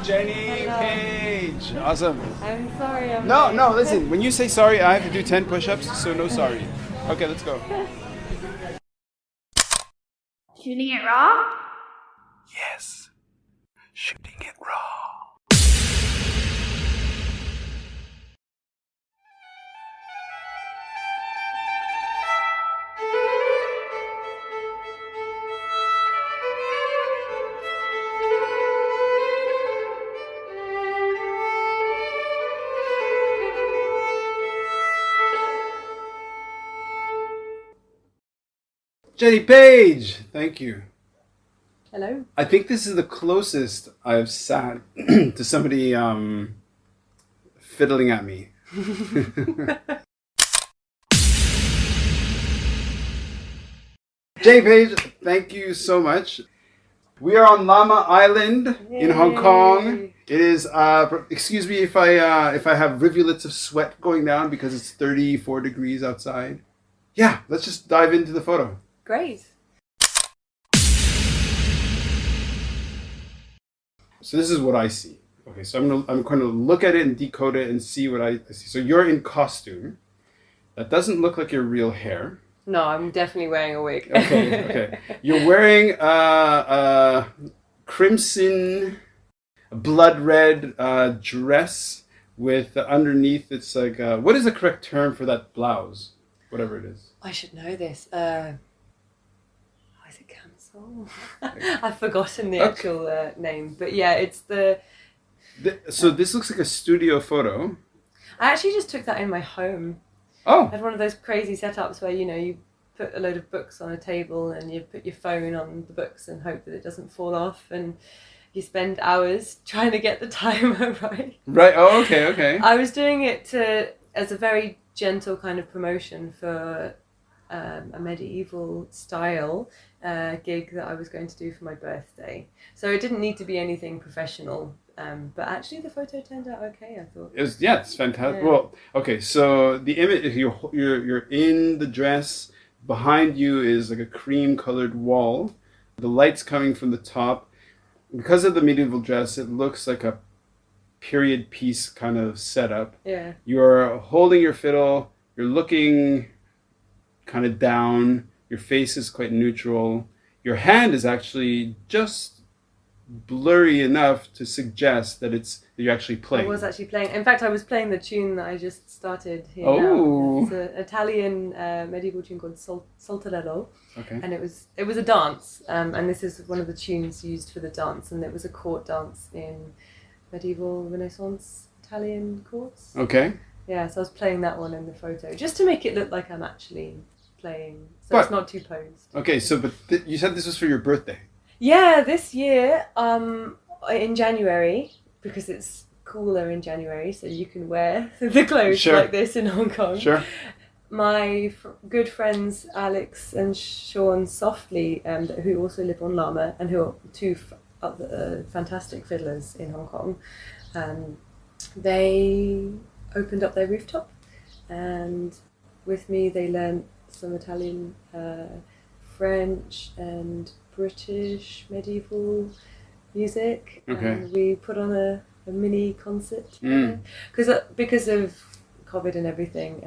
Jenny Hello. Page. Awesome. I'm sorry I'm No, late. no, listen. When you say sorry, I have to do 10 push ups, so no sorry. Okay, let's go. Shooting it raw? Yes. Shooting it raw. Jenny Page! Thank you. Hello. I think this is the closest I've sat to somebody fiddling at me. Jenny Page, thank you so much. We are on Lamma Island in Hong Kong. It is. Excuse me if I have rivulets of sweat going down because it's 34 degrees outside. Yeah, let's just dive into the photo. Great. So this is what I see. Okay, so I'm going to look at it and decode it and see what I see. So you're in costume. That doesn't look like your real hair. No, I'm definitely wearing a wig. Okay. You're wearing a crimson, blood red dress with underneath. It's like what is the correct term for that blouse? Whatever it is. I should know this. Is it camisole? I've forgotten the actual name, but yeah, it's So this looks like a studio photo. I actually just took that in my home. Oh. I had one of those crazy setups where you put a load of books on a table and you put your phone on the books and hope that it doesn't fall off, and you spend hours trying to get the timer right. Right. Oh, okay. I was doing it as a very gentle kind of promotion for a medieval style gig that I was going to do for my birthday. So it didn't need to be anything professional. But actually, the photo turned out okay, I thought. It's fantastic. Yeah. Well, okay. So the image, you're in the dress. Behind you is like a cream-colored wall. The light's coming from the top. Because of the medieval dress, it looks like a period piece kind of setup. Yeah. You're holding your fiddle. You're looking kind of down. Your face is quite neutral. Your hand is actually just blurry enough to suggest that you're actually playing. I was actually playing. In fact, I was playing the tune that I just started here Oh. now. It's an Italian medieval tune called Saltarello. Okay. And it was a dance. And this is one of the tunes used for the dance. And it was a court dance in medieval Renaissance Italian courts. Okay. Yeah, so I was playing that one in the photo, just to make it look like I'm actually playing. So it's not too posed. Okay, so but you said this was for your birthday. Yeah, this year, in January, because it's cooler in January, so you can wear the clothes like this in Hong Kong. Sure. My good friends Alex and Sean Softly, who also live on Lamma, and who are two other fantastic fiddlers in Hong Kong, they opened up their rooftop, and with me they learned some Italian, French and British medieval music. Okay. And we put on a mini concert because of COVID and everything.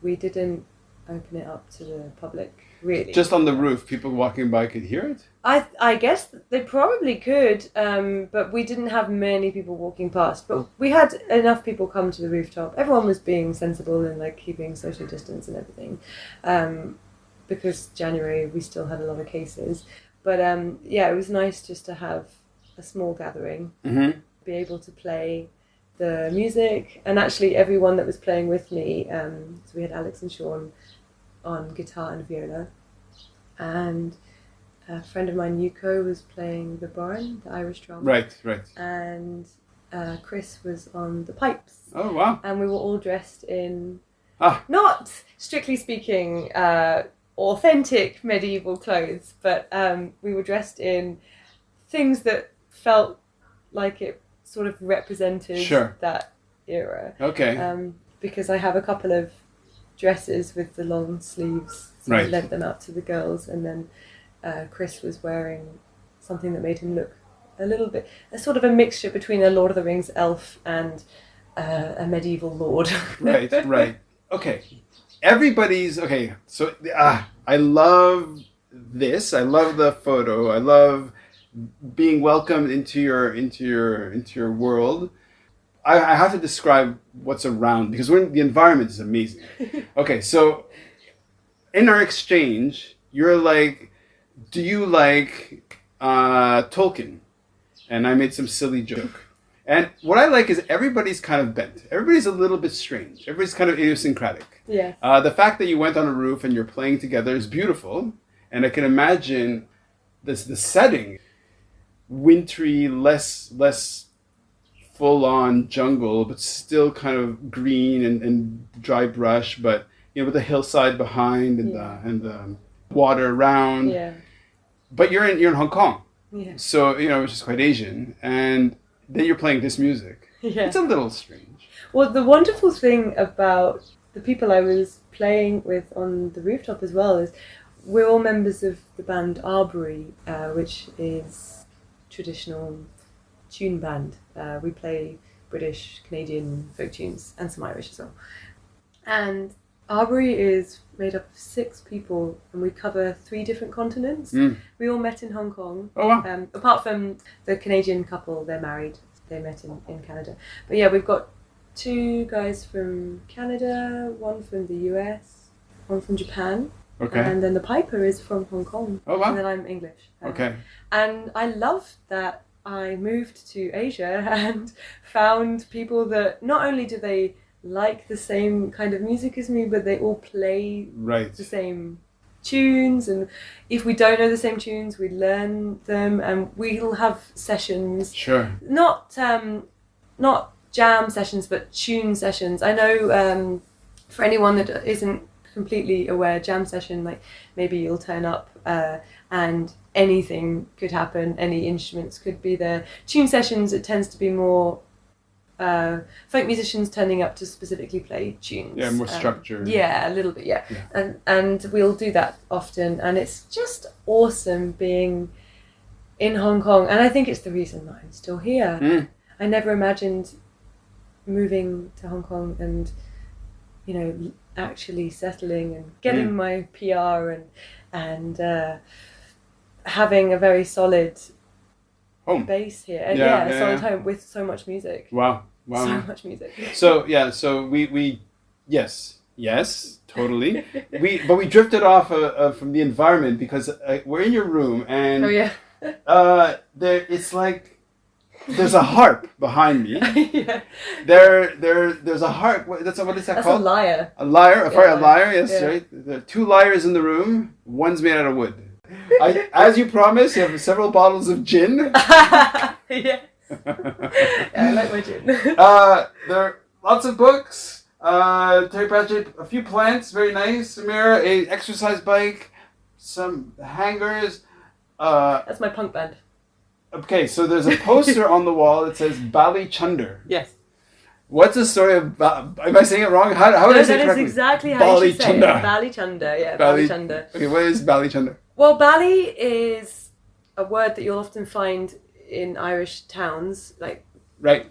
We didn't open it up to the public, really. Just on the roof, people walking by could hear it? I guess they probably could, but we didn't have many people walking past. But we had enough people come to the rooftop. Everyone was being sensible and like keeping social distance and everything. Because January we still had a lot of cases. But yeah, it was nice just to have a small gathering, be able to play the music, and actually everyone that was playing with me, so we had Alex and Sean on guitar and viola, and a friend of mine, Yuko, was playing the barn, the Irish drum. Right. And Chris was on the pipes. Oh, wow. And we were all dressed in, not strictly speaking, authentic medieval clothes, but we were dressed in things that felt like it sort of represented that era. Okay. Because I have a couple of dresses with the long sleeves, so I lent them out to the girls, and then Chris was wearing something that made him look a little bit, a sort of a mixture between a Lord of the Rings elf and a medieval lord. Right. Okay. So I love this. I love the photo. I love being welcomed into your world. I have to describe what's around because the environment is amazing. Okay, so in our exchange, you're like, do you like Tolkien? And I made some silly joke. And what I like is everybody's kind of bent. Everybody's a little bit strange. Everybody's kind of idiosyncratic. Yes. The fact that you went on a roof and you're playing together is beautiful. And I can imagine the setting, wintry, less full-on jungle, but still kind of green and dry brush, but with the hillside behind and the water around. Yeah. But you're in Hong Kong. Yeah. So, which is quite Asian. And then you're playing this music. Yeah. It's a little strange. Well, the wonderful thing about the people I was playing with on the rooftop as well is we're all members of the band Archery, which is traditional tune band. We play British, Canadian folk tunes and some Irish as well. And Archery is made up of 6 people, and we cover 3 different continents. We all met in Hong Kong. Oh, wow. Apart from the Canadian couple, they're married. They met in Canada. But yeah, we've got 2 guys from Canada, 1 from the US, 1 from Japan. Okay. And then the piper is from Hong Kong. Oh, wow. And then I'm English. Okay. And I love that I moved to Asia and found people that not only do they like the same kind of music as me, but they all play the same tunes, and if we don't know the same tunes, we learn them, and we'll have sessions. Sure. Not jam sessions, but tune sessions. I know for anyone that isn't completely aware, jam session, like maybe you'll turn up and anything could happen, any instruments could be there. Tune sessions, it tends to be more folk musicians turning up to specifically play tunes. Yeah, more structured. Yeah, a little bit, yeah. And we'll do that often, and it's just awesome being in Hong Kong, and I think it's the reason that I'm still here. I never imagined moving to Hong Kong and actually settling and getting my PR and having a very solid home base here. And solid home with so much music. Wow. So much music. So we yes, totally. we drifted off from the environment because we're in your room and it's like there's a harp behind me. Yeah. There's a harp. What is that That's called? A lyre. A lyre. Sorry, a lyre. Yes, Yeah. right. There are 2 lyres in the room. One's made out of wood. As you promised, you have several bottles of gin. Yeah. I like my gin. There are lots of books. Terry Pratchett, a few plants, very nice. A mirror, a exercise bike, some hangers. That's my punk band. Okay, so there's a poster on the wall that says Bali Chunder. Yes. What's the story of? Am I saying it wrong? How would I say it that correctly? is exactly how Bali you should say it. Chunder. Bali Chunder, yeah, Bali- Bali Chunder. Okay, what is Bali Chunder? Well, Bali is a word that you'll often find in Irish towns. Like, Right.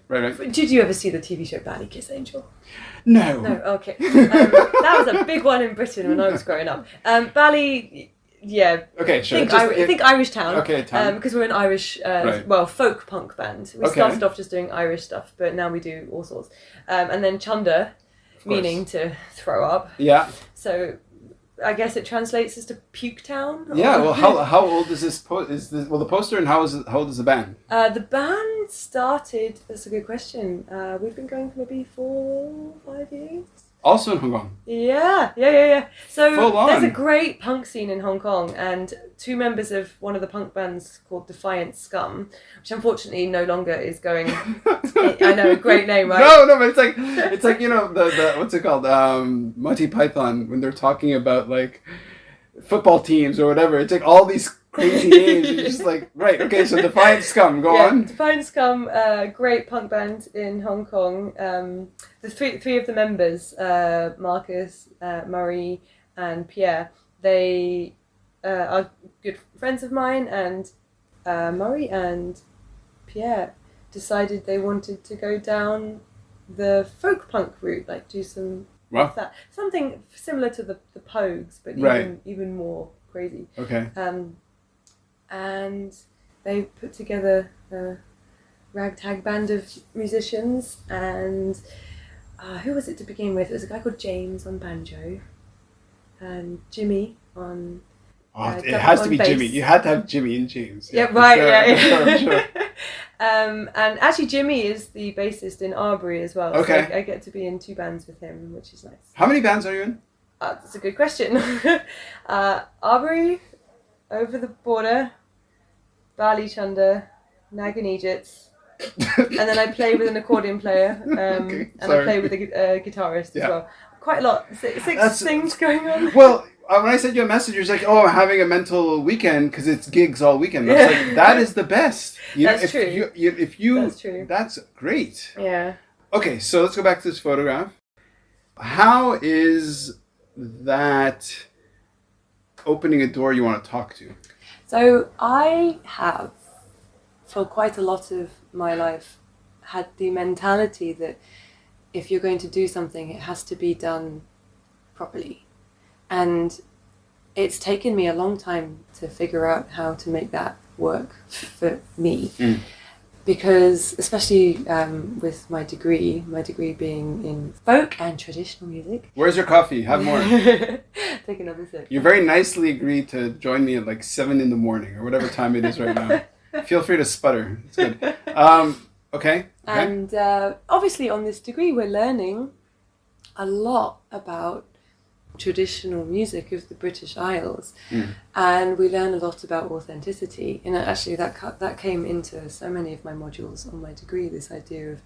did you ever see the TV show Bali Kiss Angel? No. No, okay. That was a big one in Britain when I was growing up. Bali, yeah. Okay, sure. Think Irish town. Okay, town. Because we're an Irish, folk punk band. We started off just doing Irish stuff, but now we do all sorts. And then Chunder, meaning to throw up. Yeah. So I guess it translates as to Puke Town. Yeah. Well, how old is this? The poster, and how old is the band? The band started. That's a good question. We've been going for maybe 4 or 5 years. Also in Hong Kong. Yeah. So Full on. there's a great punk scene in Hong Kong, and 2 members of one of the punk bands called Defiant Scum, which unfortunately no longer is going. I know, a great name, right? No, but it's like the what's it called? Monty Python, when they're talking about like football teams or whatever. It's like all these crazy names. And you're just like, right, okay, so Defiant Scum, go on. Defiant Scum, great punk band in Hong Kong. The three of the members, Marcus, Murray, and Pierre, they are good friends of mine, and Murray and Pierre decided they wanted to go down the folk punk route, like do some of that, something similar to the Pogues, but even more crazy. Okay. And they put together a ragtag band of musicians, and who was it to begin with? It was a guy called James on banjo, and Jimmy on. It has to be bass. Jimmy. You had to have Jimmy and James. Yeah, right. Sure. Yeah. Sure. And actually, Jimmy is the bassist in Arbery as well. Okay. So I get to be in 2 bands with him, which is nice. How many bands are you in? That's a good question. Arbery, Over the Border, Bali Chunder, Nagan Egypt, and then I play with an accordion player, and I play with a guitarist as well. Quite a lot. Six things going on. Well, when I sent you a message, you're like, "Oh, I'm having a mental weekend because it's gigs all weekend." I was like, "That is the best." That's true. That's true. That's great. Yeah. Okay, so let's go back to this photograph. How is that opening a door you want to talk to? So I have, for quite a lot of my life, had the mentality that if you're going to do something, it has to be done properly. And it's taken me a long time to figure out how to make that work for me. Because especially with my degree being in folk and traditional music. Where's your coffee? Have more. Take another sip. You very nicely agreed to join me at like 7 a.m. or whatever time it is right now. Feel free to sputter. It's good. Okay. And obviously on this degree we're learning a lot about traditional music of the British Isles, and we learn a lot about authenticity, and actually that came into so many of my modules on my degree, this idea of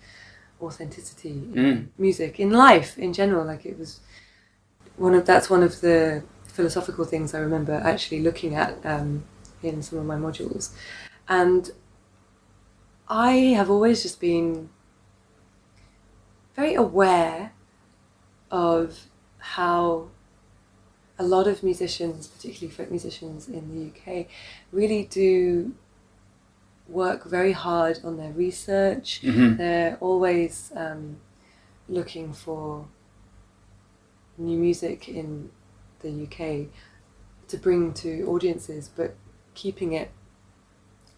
authenticity in music, in life in general. Like it was one of the philosophical things I remember actually looking at in some of my modules. And I have always just been very aware of how a lot of musicians, particularly folk musicians in the UK, really do work very hard on their research. They're always looking for new music in the UK to bring to audiences, but keeping it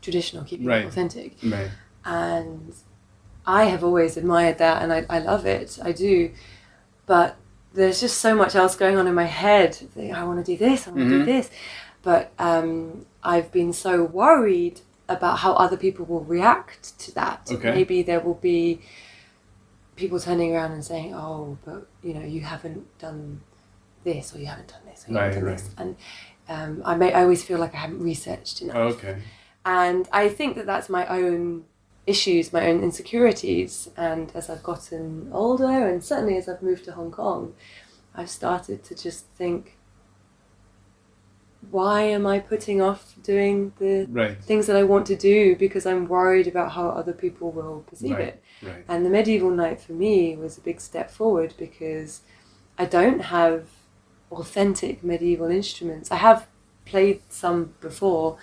traditional, keeping it authentic. Right. And I have always admired that, and I love it. I do. But there's just so much else going on in my head. I want to do this, I want to do this. But I've been so worried about how other people will react to that. Okay. Maybe there will be people turning around and saying, "Oh, but you haven't done this, or you haven't done this, or you haven't done this." And I always feel like I haven't researched enough. Okay. And I think that that's my own issues, my own insecurities. And as I've gotten older, and certainly as I've moved to Hong Kong, I've started to just think, why am I putting off doing the things that I want to do because I'm worried about how other people will perceive it? Right. And the medieval night for me was a big step forward, because I don't have authentic medieval instruments. I have played some before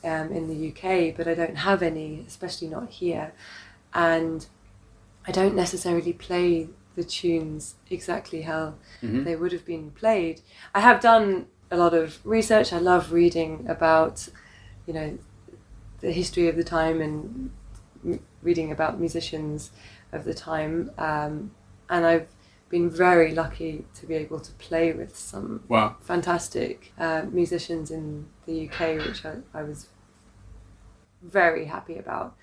in the UK, but I don't have any, especially not here. And I don't necessarily play the tunes exactly how they would have been played. I have done a lot of research. I love reading about, the history of the time and reading about musicians of the time. And I've been very lucky to be able to play with some fantastic musicians in the UK, which I was very happy about.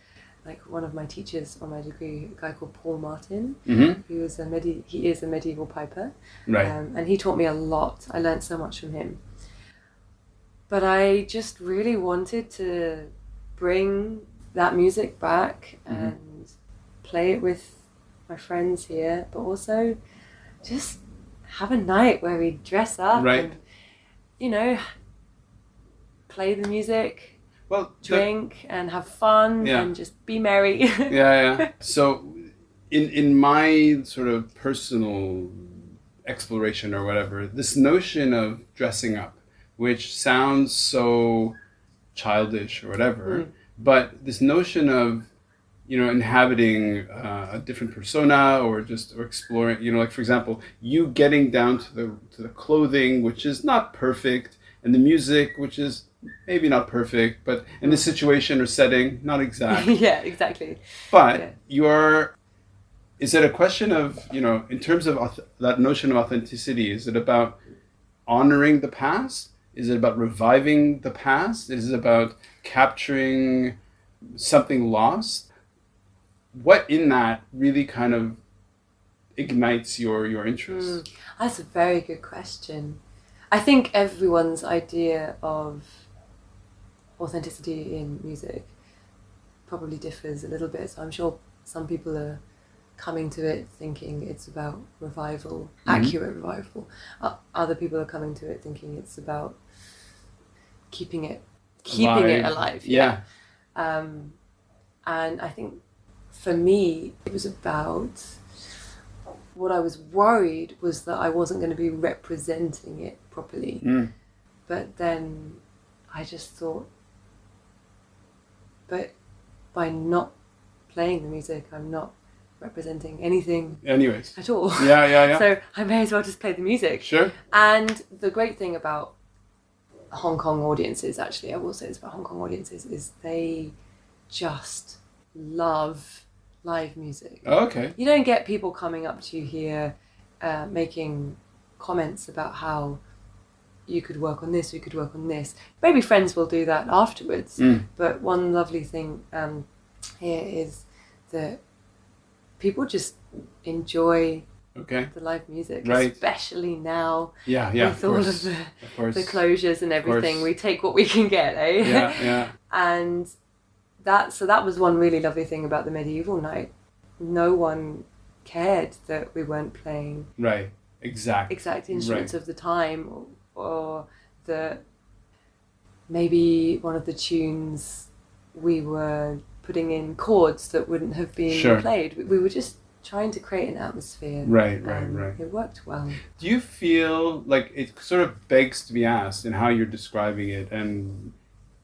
Like one of my teachers on my degree, a guy called Paul Martin, who is he is a medieval piper, and he taught me a lot. I learned so much from him. But I just really wanted to bring that music back and play it with my friends here, but also just have a night where we dress up and, play the music, drink and have fun and just be merry. So in my sort of personal exploration or whatever, this notion of dressing up, which sounds so childish or whatever, but this notion of inhabiting a different persona or exploring, like for example, you getting down to the clothing, which is not perfect, and the music, which is maybe not perfect, but in this situation or setting, not exact. Yeah, exactly. But is it a question of, in terms of that notion of authenticity, is it about honoring the past? Is it about reviving the past? Is it about capturing something lost? What in that really kind of ignites your interest? That's a very good question. I think everyone's idea of authenticity in music probably differs a little bit. So I'm sure some people are coming to it thinking it's about revival, accurate revival. Other people are coming to it thinking it's about keeping it alive. Yeah. And I think for me, it was about, what I was worried was that I wasn't going to be representing it properly. But then I just thought, but by not playing the music, I'm not representing anything Anyways. at all. Yeah. So I may as well just play the music. Sure. And the great thing about Hong Kong audiences, actually, I will say this about Hong Kong audiences, is they just love live music. Oh, okay. You don't get people coming up to you here making comments about how you could work on this, you could work on this. Maybe friends will do that afterwards. But one lovely thing here is that people just enjoy the live music, especially now with all of the closures and everything. We take what we can get, eh? Yeah. And that was one really lovely thing about the medieval night. No one cared that we weren't playing exact instruments of the time, or that maybe one of the tunes we were putting in chords that wouldn't have been played. We were just trying to create an atmosphere. Right. It worked well. Do you feel like it sort of begs to be asked in how you're describing it? And,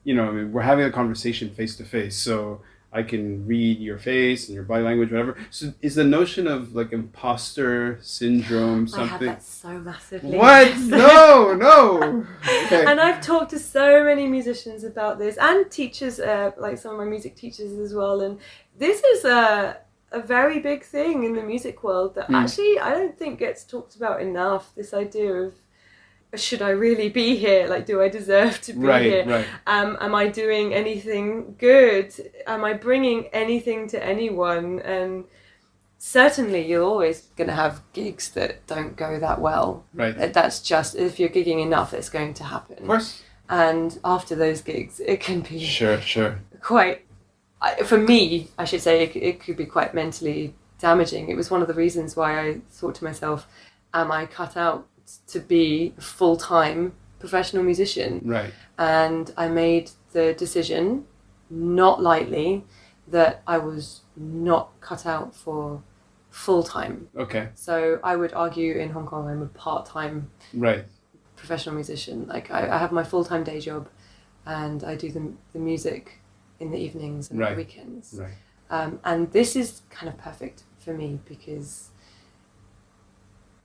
we're having a conversation face to face, so I can read your face and your body language, whatever. So is the notion of like imposter syndrome something? I have that so massively. What? No. Okay. And I've talked to so many musicians about this, and teachers, like some of my music teachers as well. And this is a very big thing in the music world that actually I don't think gets talked about enough. This idea of, should I really be here? Like, do I deserve to be here? Right. Am I doing anything good? Am I bringing anything to anyone? And certainly you're always going to have gigs that don't go that well. Right. That's just, if you're gigging enough, it's going to happen. Of course. And after those gigs, it can be sure quite, for me, I should say, it could be quite mentally damaging. It was one of the reasons why I thought to myself, am I cut out to be a full-time professional musician? Right. And I made the decision, not lightly, that I was not cut out for full-time. Okay. So I would argue in Hong Kong I'm a part-time professional musician. Like I have my full-time day job and I do the music in the evenings and the weekends. Right. And this is kind of perfect for me because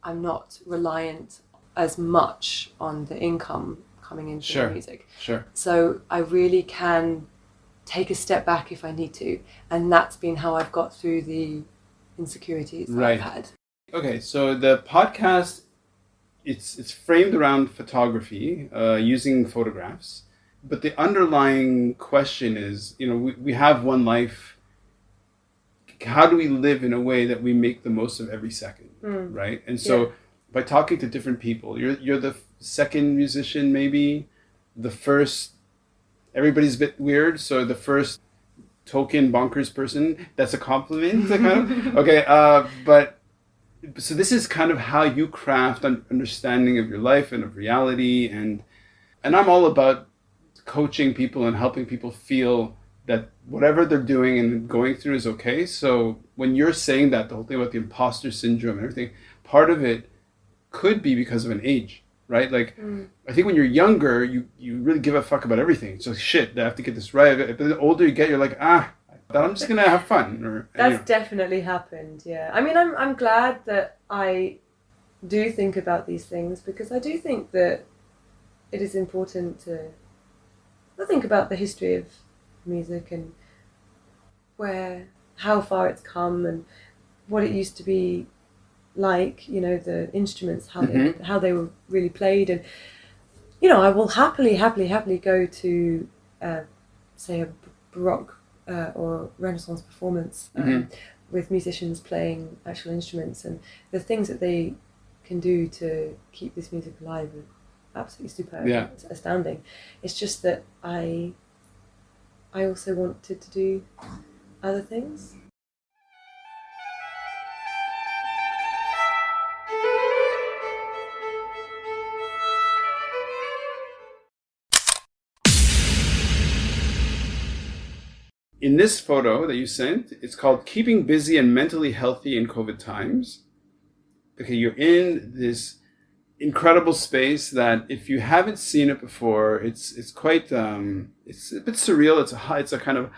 I'm not reliant as much on the income coming into the music. Sure. So I really can take a step back if I need to. And that's been how I've got through the insecurities that I've had. Okay, so the podcast, it's framed around photography, using photographs. But the underlying question is, we have one life. How do we live in a way that we make the most of every second, right? And so by talking to different people, you're the second musician, maybe the first. Everybody's a bit weird, so the first token bonkers person. That's a compliment, kind of. Okay, but so this is kind of how you craft an understanding of your life and of reality, and I'm all about coaching people and helping people feel that whatever they're doing and going through is okay. So when you're saying that, the whole thing about the imposter syndrome and everything, part of it could be because of an age, right? Like, I think when you're younger, you really give a fuck about everything. So shit, I have to get this right. But the older you get, you're like, that I'm just gonna have fun. Or That's definitely happened. Yeah, I mean, I'm glad that I do think about these things, because I do think that it is important to think about the history of music and how far it's come and what it used to be like, the instruments, how they were really played. And I will happily go to say a Baroque or Renaissance performance with musicians playing actual instruments, and the things that they can do to keep this music alive are absolutely superb. It's astounding. It's just that I also wanted to do other things. In this photo that you sent, it's called Keeping Busy and Mentally Healthy in COVID Times. Okay, you're in this incredible space that, if you haven't seen it before, it's quite it's a bit surreal. It's a kind of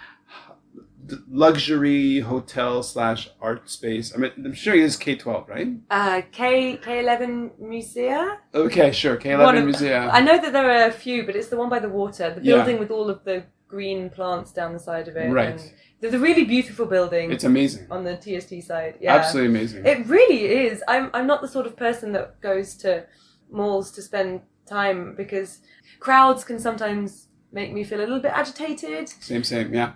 luxury hotel / art space. I mean, I'm sure it is K12, right? K11 Musea. Okay, sure, K11 Musea. I know that there are a few, but it's the one by the water, the building with all of the green plants down the side of it. Right. And there's a really beautiful building. It's amazing. On the TST side. Yeah. Absolutely amazing. It really is. I'm not the sort of person that goes to malls to spend time, because crowds can sometimes make me feel a little bit agitated. Same, yeah.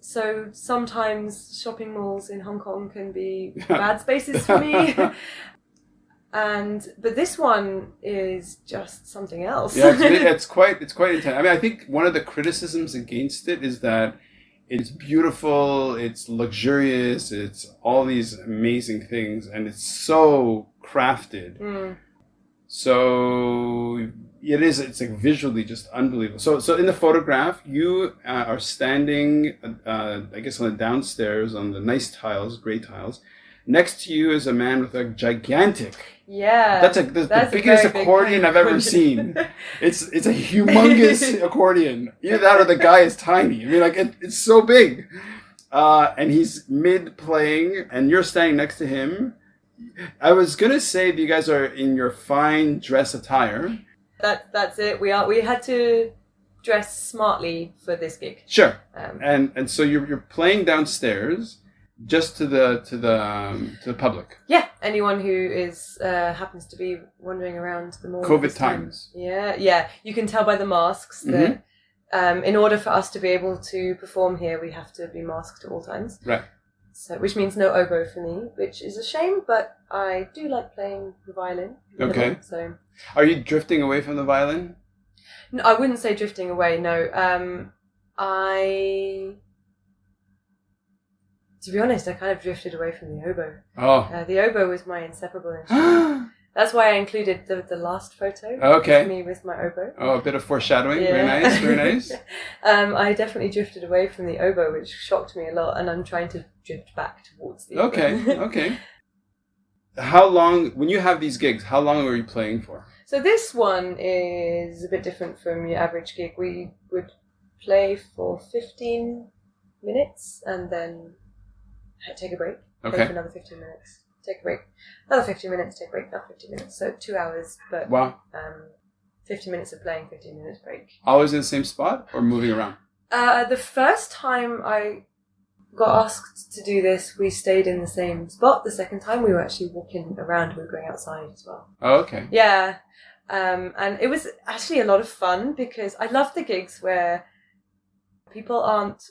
So sometimes shopping malls in Hong Kong can be bad spaces for me. But this one is just something else. Yeah, it's quite intense. I mean, I think one of the criticisms against it is that it's beautiful, it's luxurious, it's all these amazing things, and it's so crafted. So it's like visually just unbelievable. So in the photograph, you are standing, I guess, on the downstairs on the nice tiles, gray tiles. Next to you is a man with a gigantic. Yeah. That's the biggest accordion I've ever seen. It's a humongous accordion. Either that or the guy is tiny. I mean, like, it's so big. And he's mid playing, and you're standing next to him. I was gonna say that you guys are in your fine dress attire. That's it. We had to dress smartly for this gig. Sure. And so you're playing downstairs, just to the public. Yeah, anyone who is happens to be wandering around the mall. COVID times. Yeah. You can tell by the masks that in order for us to be able to perform here, we have to be masked at all times. Right. So, which means no oboe for me, which is a shame, but I do like playing the violin. Okay. So, are you drifting away from the violin? No, I wouldn't say drifting away. No, to be honest, I kind of drifted away from the oboe. Oh. The oboe was my inseparable instrument. That's why I included the last photo. Okay. Of me with my oboe. Oh, a bit of foreshadowing. Yeah. Very nice. I definitely drifted away from the oboe, which shocked me a lot, and I'm trying to drift back towards the oboe. Okay. How long, when you have these gigs, how long were you playing for? So this one is a bit different from your average gig. We would play for 15 minutes and then take a break. Okay. Play for another 15 minutes. Take a break. Another 15 minutes, take a break, another 15 minutes. So 2 hours, but wow. 15 minutes of playing, 15 minutes break. Always in the same spot or moving around? The first time I got asked to do this, we stayed in the same spot. The second time we were actually walking around. We were going outside as well. Oh, okay. Yeah. And it was actually a lot of fun because I love the gigs where people aren't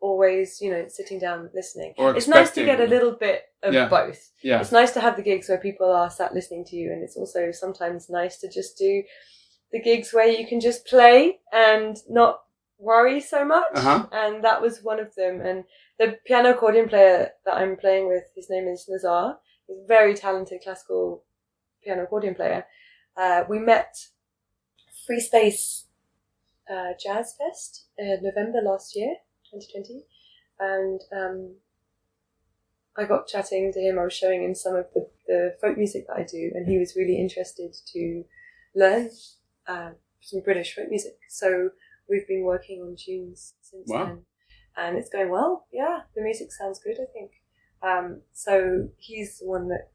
always, sitting down listening. It's nice to get a little bit of both. Yeah. It's nice to have the gigs where people are sat listening to you, and it's also sometimes nice to just do the gigs where you can just play and not worry so much. Uh-huh. And that was one of them. And the piano accordion player that I'm playing with, his name is Nazar. He's a very talented classical piano accordion player. We met Free Space Jazz Fest in November last year, 2020, and I got chatting to him. I was showing him some of the folk music that I do, and he was really interested to learn some British folk music. So we've been working on tunes since then. and it's going well. Yeah, the music sounds good, I think. So he's the one that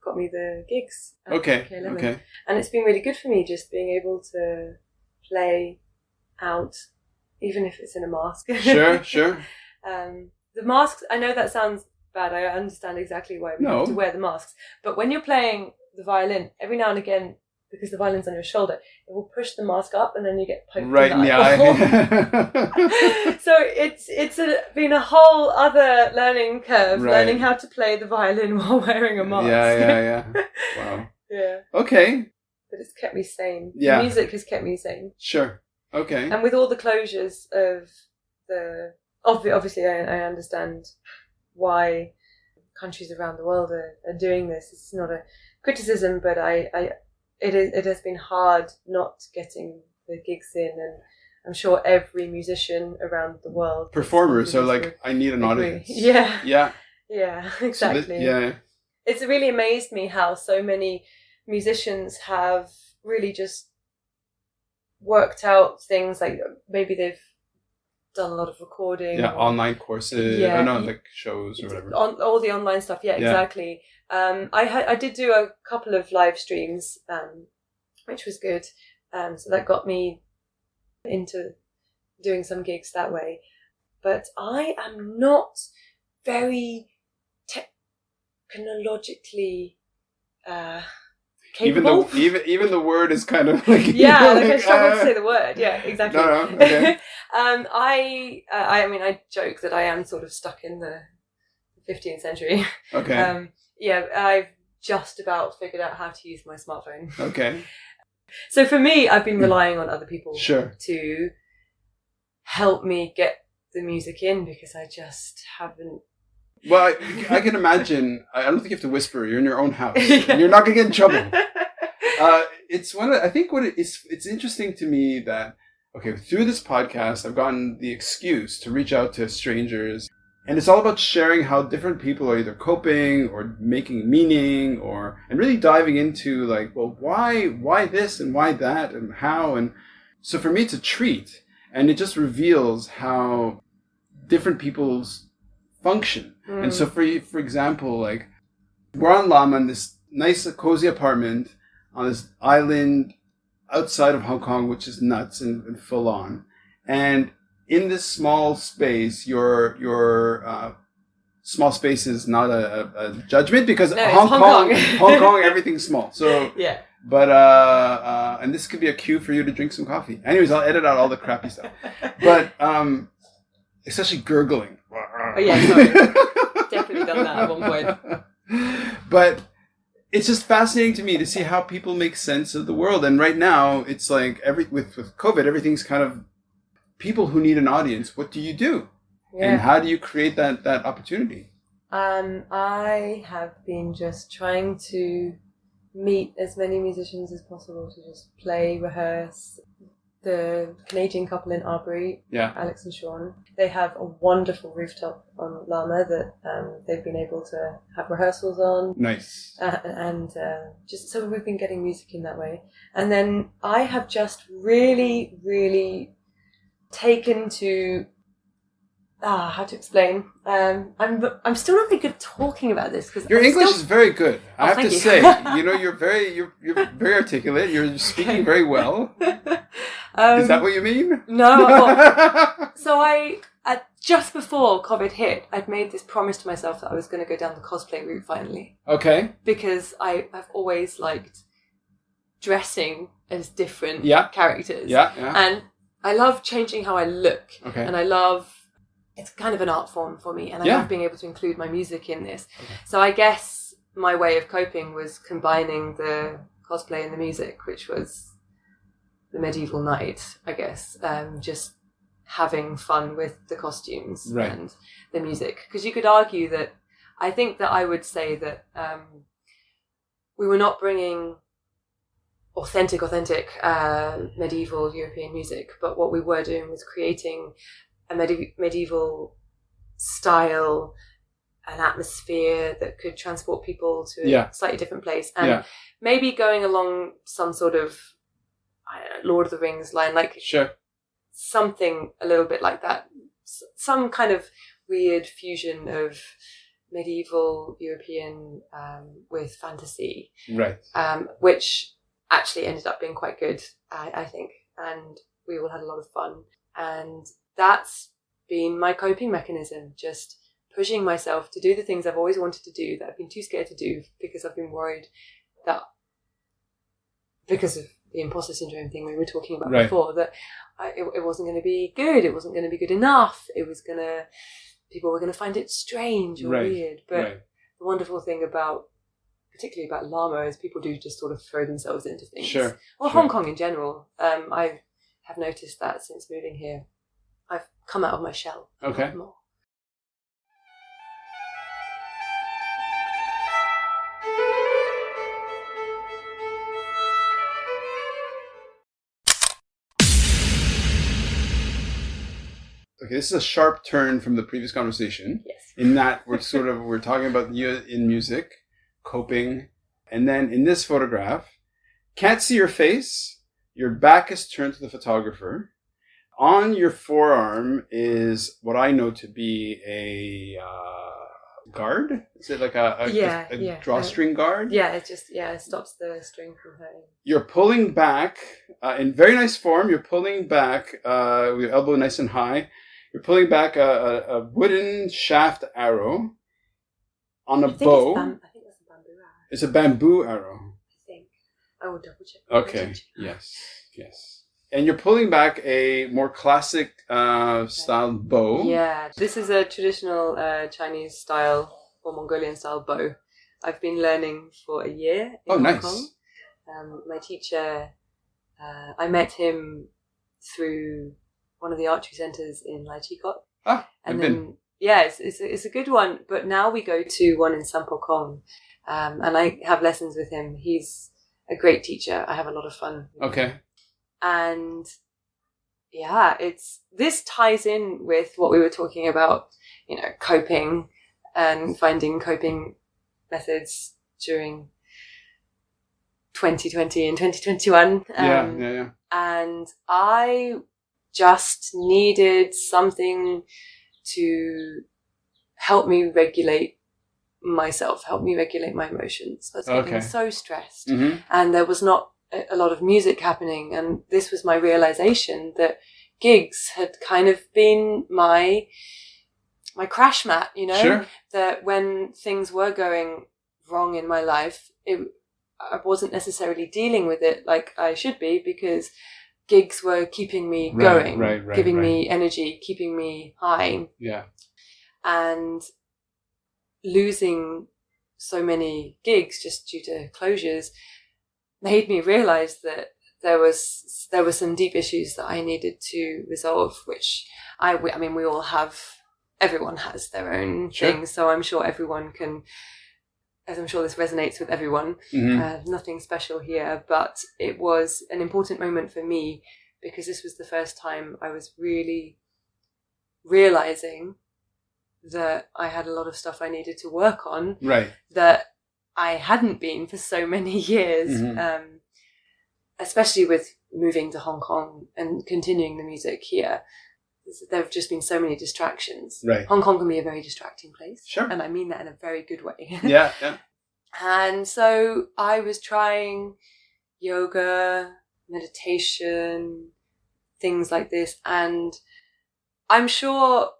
got me the gigs. Okay. Lemon. Okay. And it's been really good for me just being able to play out, even if it's in a mask. Sure. The masks, I know that sounds bad. I understand exactly why we have to wear the masks. But when you're playing the violin, every now and again, because the violin's on your shoulder, it will push the mask up and then you get poked Right in the eye. So it's been a whole other learning curve, learning how to play the violin while wearing a mask. Yeah. Wow. Yeah. Okay. But it's kept me sane. Yeah. The music has kept me sane. Sure. Okay. And with all the closures of the... Obviously, I understand why countries around the world are doing this. It's not a criticism, but it has been hard not getting the gigs in, and I'm sure every musician around the world... Performers are like, I need an audience. Yeah, exactly. It's really amazed me how so many musicians have really just worked out things, like maybe they've done a lot of recording. Yeah, online courses. Yeah. Like shows or whatever. On all the online stuff, exactly. I did do a couple of live streams, which was good. So that got me into doing some gigs that way. But I am not very technologically capable. Even the word is kind of like... I struggle to say the word. Yeah, exactly. No, okay. I joke that I am sort of stuck in the 15th century. Okay. I've just about figured out how to use my smartphone. Okay. So for me, I've been relying on other people to help me get the music in, because I just haven't. Well, I can imagine. I don't think you have to whisper. You're in your own house. And you're not going to get in trouble. It's interesting to me that, through this podcast, I've gotten the excuse to reach out to strangers. And it's all about sharing how different people are either coping or making meaning, and really diving into like, well, why this and why that and how. And so for me, it's a treat. And it just reveals how different people's function. And so for example, like, we're on Lamma in this nice cozy apartment on this island outside of Hong Kong, which is nuts and full on. And in this small space, your small space is not a judgment, because Hong Kong, everything's small. So yeah. But and this could be a cue for you to drink some coffee. Anyways, I'll edit out all the crappy stuff. But especially gurgling. Oh yeah, sorry. Definitely done that at one point. But it's just fascinating to me to see how people make sense of the world. And right now, it's like with COVID, everything's kind of people who need an audience. What do you do? Yeah. And how do you create that opportunity? I have been just trying to meet as many musicians as possible to just play, rehearse. The Canadian couple in Archery, Alex and Sean, they have a wonderful rooftop on Lamma that they've been able to have rehearsals on. Nice. And just so we've been getting music in that way. And then I have just really, really taken to how to explain. I'm still not very good at talking about this, because your English is very good. I have to say, you're very articulate. You're speaking very well. Is that what you mean? No. So just before COVID hit, I'd made this promise to myself that I was going to go down the cosplay route finally. Okay. Because I've always liked dressing as different characters. Yeah. And I love changing how I look. Okay. And I love... It's kind of an art form for me, and I love being able to include my music in this. Okay. So I guess my way of coping was combining the cosplay and the music, which was the medieval knight, I guess. Just having fun with the costumes and the music. Because you could argue that, I think that I would say that we were not bringing authentic medieval European music, but what we were doing was creating a medieval style, an atmosphere that could transport people to a slightly different place, and maybe going along some sort of Lord of the Rings line, like something a little bit like that, some kind of weird fusion of medieval European with fantasy, Right. which actually ended up being quite good, I think, and we all had a lot of fun. And that's been my coping mechanism, just pushing myself to do the things I've always wanted to do that I've been too scared to do because I've been worried that, because of the imposter syndrome thing we were talking about before, that it wasn't going to be good, it wasn't going to be good enough, people were going to find it strange or weird. But the wonderful thing particularly about Lamma, is people do just sort of throw themselves into things. Sure. Or Hong Kong in general. I have noticed that since moving here, I've come out of my shell a lot more. Okay, this is a sharp turn from the previous conversation. Yes. In that we're talking about you in music, coping, and then in this photograph, can't see your face. Your back is turned to the photographer. On your forearm is what I know to be a guard. Is it like a drawstring guard? Yeah, it stops the string from hurting. You're pulling back in very nice form. You're pulling back with your elbow nice and high. You're pulling back a wooden shaft arrow on a bow. I think that's a bamboo arrow. It's a bamboo arrow. I think. I will double check. Okay. Yes. And you're pulling back a more classic style bow. Yeah, this is a traditional Chinese style or Mongolian style bow. I've been learning for a year in Hong Kong. My teacher, I met him through one of the archery centres in Lai Chi Kok. I've been. Yeah, it's a good one. But now we go to one in Sampo Kong, and I have lessons with him. He's a great teacher. I have a lot of fun. Okay. And yeah, this ties in with what we were talking about, coping and finding coping methods during 2020 and 2021. Yeah. And I just needed something to help me regulate myself, help me regulate my emotions. I was getting so stressed, and there was not a lot of music happening, and this was my realization that gigs had kind of been my crash mat, Sure. That when things were going wrong in my life, I wasn't necessarily dealing with it like I should be, because gigs were keeping me going, giving me energy, keeping me high. Yeah. And losing so many gigs just due to closures made me realize that there were some deep issues that I needed to resolve, which we all have. Everyone has their own things, so I'm sure everyone can. As I'm sure this resonates with everyone. Nothing special here, but it was an important moment for me because this was the first time I was really realizing that I had a lot of stuff I needed to work on. Right. That I hadn't been for so many years, especially with moving to Hong Kong and continuing the music here. There have just been so many distractions. Right. Hong Kong can be a very distracting place. Sure. And I mean that in a very good way. Yeah. And so I was trying yoga, meditation, things like this. And I'm sure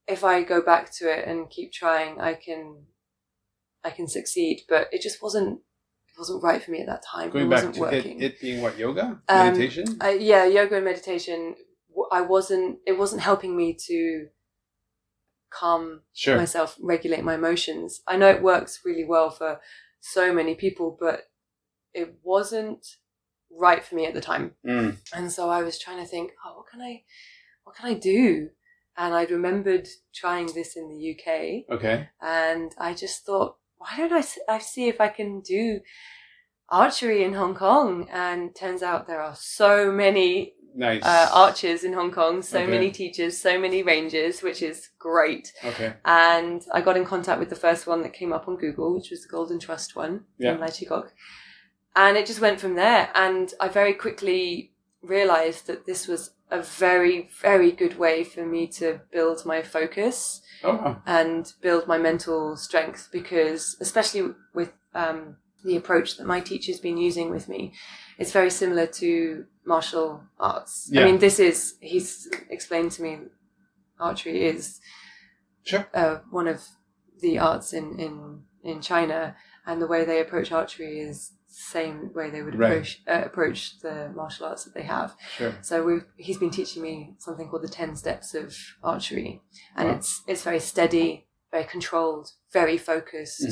if I go back to it and keep trying, I can succeed. But it just wasn't right for me at that time. Going it back wasn't to working. it being what, yoga? Meditation? Yoga and meditation. It wasn't helping me to calm myself, regulate my emotions. I know it works really well for so many people, but it wasn't right for me at the time. And so I was trying to think, what can I do? And I remembered trying this in the UK. Okay. And I just thought, why don't I see if I can do archery in Hong Kong? And turns out there are so many nice archers in Hong Kong, so many teachers, so many ranges, which is great. Okay. And I got in contact with the first one that came up on Google, which was the Golden Trust one in Lai Chi Kok. And it just went from there. And I very quickly realized that this was a very, very good way for me to build my focus and build my mental strength, because especially with the approach that my teacher's been using with me, it's very similar to martial arts. I mean, he's explained to me archery is one of the arts in China, and the way they approach archery is the same way they would approach the martial arts that they have. Sure. So he's been teaching me something called the 10 Steps of Archery, and it's very steady, very controlled, very focused,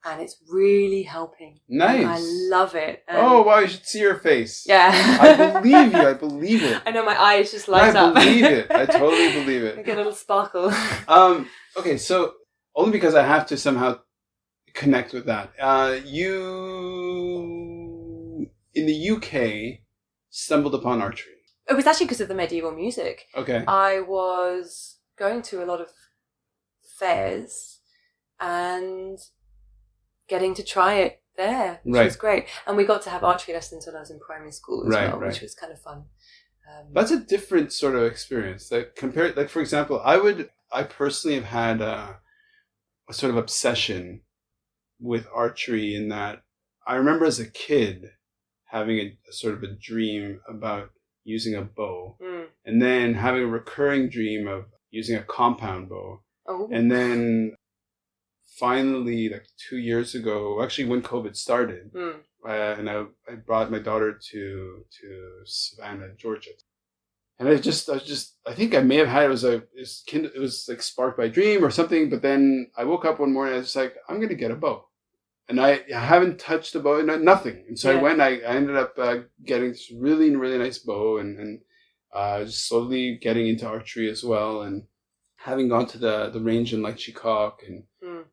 and it's really helping. Nice. I love it. Wow, you should see your face. Yeah. I believe it. I know, my eyes just light up. I believe it. I totally believe it. I get a little sparkle. Okay, so only because I have to somehow connect with that. You, in the UK, stumbled upon archery. It was actually because of the medieval music. Okay. I was going to a lot of fairs and getting to try it there, which was great. And we got to have archery lessons when I was in primary school as well, which was kind of fun. That's a different sort of experience. Like for example, I personally have had a sort of obsession with archery, in that I remember as a kid having a sort of a dream about using a bow, and then having a recurring dream of using a compound bow. And then finally, like 2 years ago, actually when COVID started, and I brought my daughter to Savannah, Georgia. And I think I may have had, it was like sparked by a dream or something, but then I woke up one morning and I was like, I'm going to get a bow. And I haven't touched the bow, nothing. And so I ended up getting this really, really nice bow, and just slowly getting into archery as well. And having gone to the range in like Chicago, and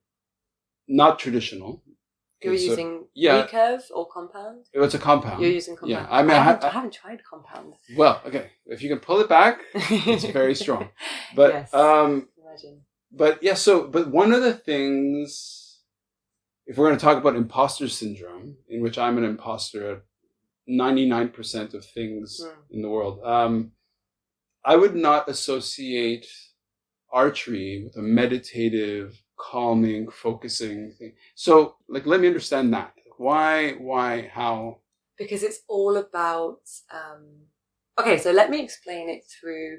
not traditional. You were using recurve or compound? It was a compound. You're using compound. Yeah, I mean, I haven't tried compound. Well, okay, if you can pull it back, it's very strong. But yes, imagine. But yeah, but one of the things, if we're going to talk about imposter syndrome, in which I'm an imposter at 99% of things in the world, I would not associate archery with a meditative, calming, focusing thing. So, like, let me understand that. Why, how? Because it's all about... okay, so let me explain it through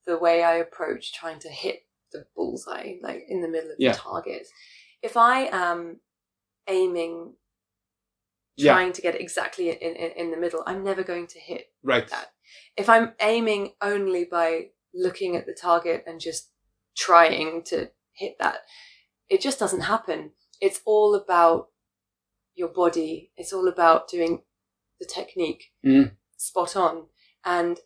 the way I approach trying to hit the bullseye, like in the middle of the target. If I am aiming, trying to get exactly in the middle, I'm never going to hit that. If I'm aiming only by looking at the target and just trying to hit that, it just doesn't happen. It's all about your body. It's all about doing the technique spot on. And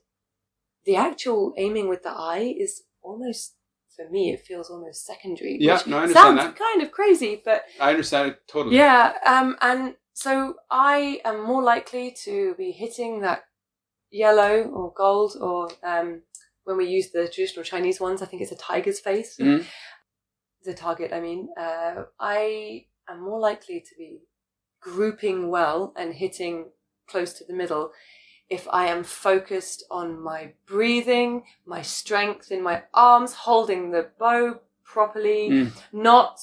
the actual aiming with the eye is almost, for me, it feels almost secondary. Yeah, which no, I understand sounds kind of crazy, but... I understand it totally. Yeah, and so I am more likely to be hitting that yellow or gold, or when we use the traditional Chinese ones, I think it's a tiger's face. The target, I mean. I am more likely to be grouping well and hitting close to the middle if I am focused on my breathing, my strength in my arms, holding the bow properly, not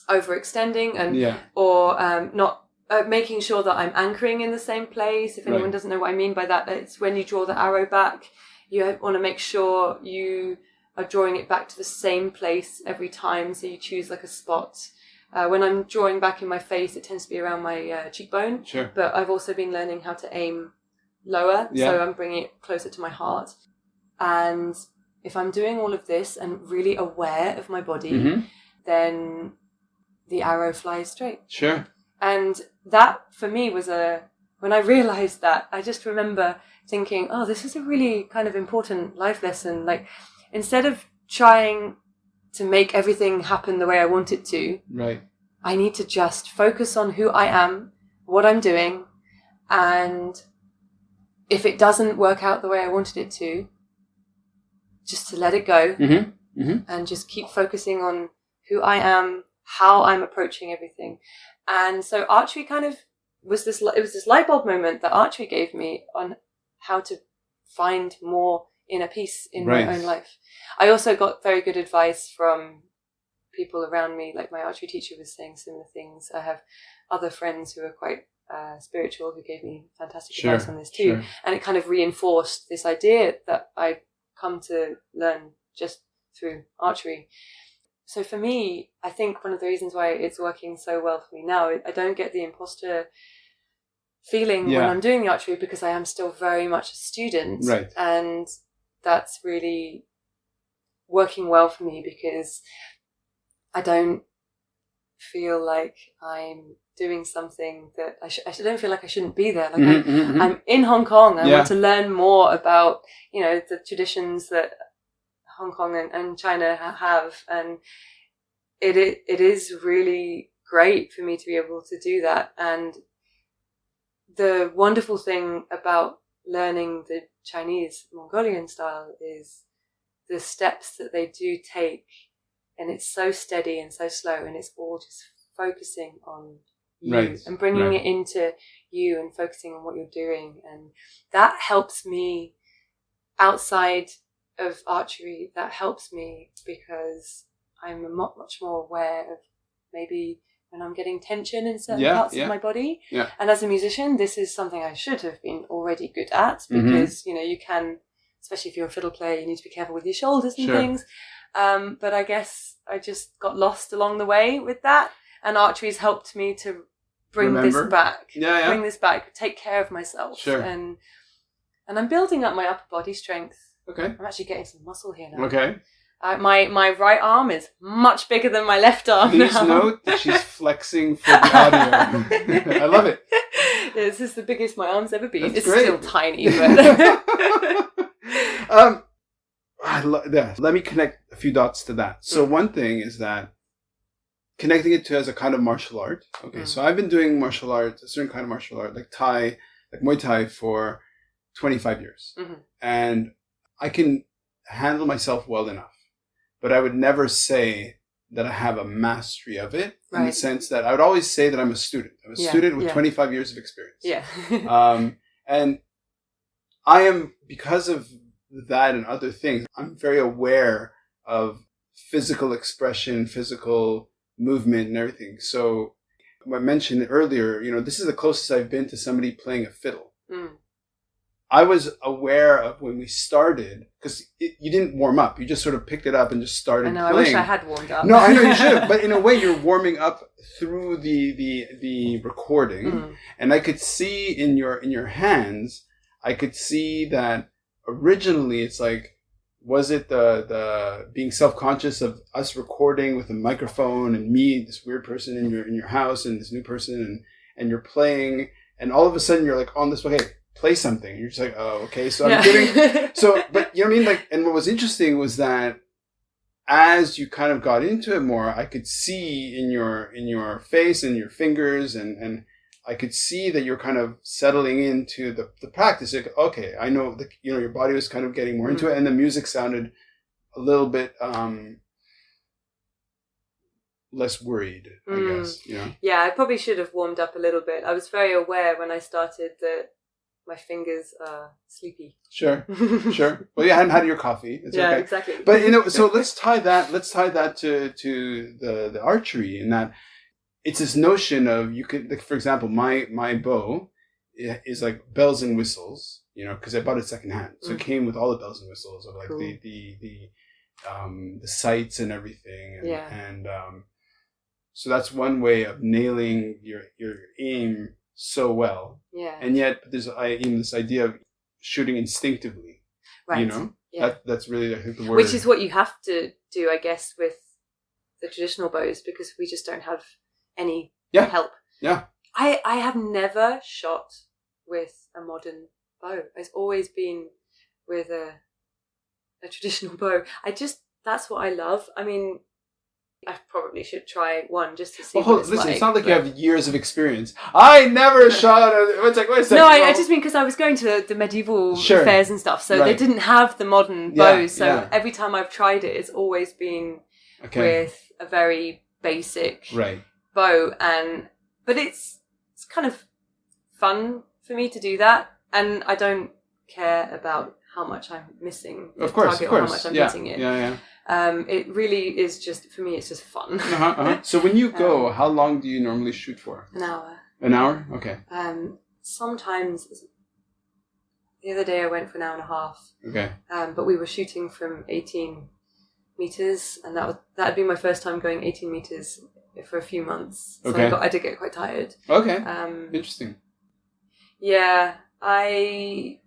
overextending, and or not making sure that I'm anchoring in the same place. If anyone doesn't know what I mean by that, it's when you draw the arrow back, you want to make sure you are drawing it back to the same place every time. So you choose like a spot. When I'm drawing back in my face, it tends to be around my cheekbone. Sure. But I've also been learning how to aim lower. So I'm bringing it closer to my heart. And if I'm doing all of this and really aware of my body, then the arrow flies straight. Sure. And that for me was when I realized that, I just remember thinking, oh, this is a really kind of important life lesson. Like, instead of trying to make everything happen the way I want it to, I need to just focus on who I am, what I'm doing, and if it doesn't work out the way I wanted it to, just to let it go and just keep focusing on who I am, how I'm approaching everything. And so archery kind of was this light bulb moment that archery gave me on how to find more inner peace in Right. my own life. I also got very good advice from people around me, like my archery teacher was saying similar things. I have other friends who are quite spiritual who gave me fantastic advice on this too. Sure. And it kind of reinforced this idea that I come to learn just through archery. So for me, I think one of the reasons why it's working so well for me now, I don't get the imposter feeling when I'm doing the archery because I am still very much a student. Right. And that's really working well for me because I don't feel like I'm doing something that I don't feel like I shouldn't be there. Like I'm in Hong Kong. I want to learn more about, the traditions that Hong Kong and China have. And it is really great for me to be able to do that. And the wonderful thing about learning the Chinese Mongolian style is the steps that they do take. And it's so steady and so slow, and it's all just focusing on you and bringing it into you and focusing on what you're doing. And that helps me outside of archery. That helps me because I'm much more aware of maybe when I'm getting tension in certain parts of my body. Yeah. And as a musician, this is something I should have been already good at because, you can, especially if you're a fiddle player, you need to be careful with your shoulders and things. But I guess I just got lost along the way with that. And archery's helped me to bring this back. Bring this back, take care of myself. Sure. And I'm building up my upper body strength. Okay. I'm actually getting some muscle here now. Okay. My right arm is much bigger than my left arm. Please note that she's flexing for the audio. I love it. This is the biggest my arm's ever been. That's it's great. Still tiny, but... Let me connect a few dots to that. So one thing is that connecting it to as a kind of martial art. Okay, so I've been doing martial art, a certain kind of martial art, like Thai, like Muay Thai for 25 years. And I can handle myself well enough. But I would never say that I have a mastery of it in the sense that I would always say that I'm a student. I'm a student with 25 years of experience. Yeah. And I am, because of that and other things, I'm very aware of physical expression, physical movement and everything. So I mentioned earlier, this is the closest I've been to somebody playing a fiddle. I was aware of when we started, because you didn't warm up. You just sort of picked it up and just started playing. I wish I had warmed up. No, I know you should have. But in a way, you're warming up through the recording. And I could see in your hands, I could see that originally it's like, was it the being self-conscious of us recording with a microphone and me, this weird person in your house, and this new person, and you're playing, and all of a sudden you're like on this, okay, play something. And you're just like, oh, okay. So I'm getting, but you know what I mean? Like, and what was interesting was that as you kind of got into it more, I could see in your face and your fingers, and I could see that you're kind of settling into the practice. Like, okay, I know that, your body was kind of getting more into it, and the music sounded a little bit less worried, I guess. Yeah, I probably should have warmed up a little bit. I was very aware when I started that my fingers are sleepy. Sure. Well, you hadn't had your coffee. It's okay. Exactly. But so let's tie that to the archery, in that it's this notion of, you could, like, for example, my bow is like bells and whistles, because I bought it secondhand, so it came with all the bells and whistles of like the sights and everything, and so that's one way of nailing your aim so well. Yeah. And yet there's this idea of shooting instinctively. Right. Yeah. That's really, I think, the word. Which is what you have to do, I guess, with the traditional bows, because we just don't have any help. Yeah. I have never shot with a modern bow. It's always been with a traditional bow. That's what I love. I mean, I probably should try one just to see what it's like. Listen, it's not like you have years of experience. I never shot wait a second. No, I just mean because I was going to the medieval fairs and stuff, so they didn't have the modern bows. So every time I've tried it, it's always been with a very basic bow. But it's kind of fun for me to do that, and I don't care about how much I'm missing Of course, target of course. or how much I'm yeah. hitting it. Yeah. It really is just, for me, it's just fun. So when you go, how long do you normally shoot for? An hour. An hour? Okay. Sometimes, the other day I went for an hour and a half. Okay. But we were shooting from 18 meters, and that'd be my first time going 18 meters for a few months. So Okay. I did get quite tired. Okay. Interesting. Yeah, I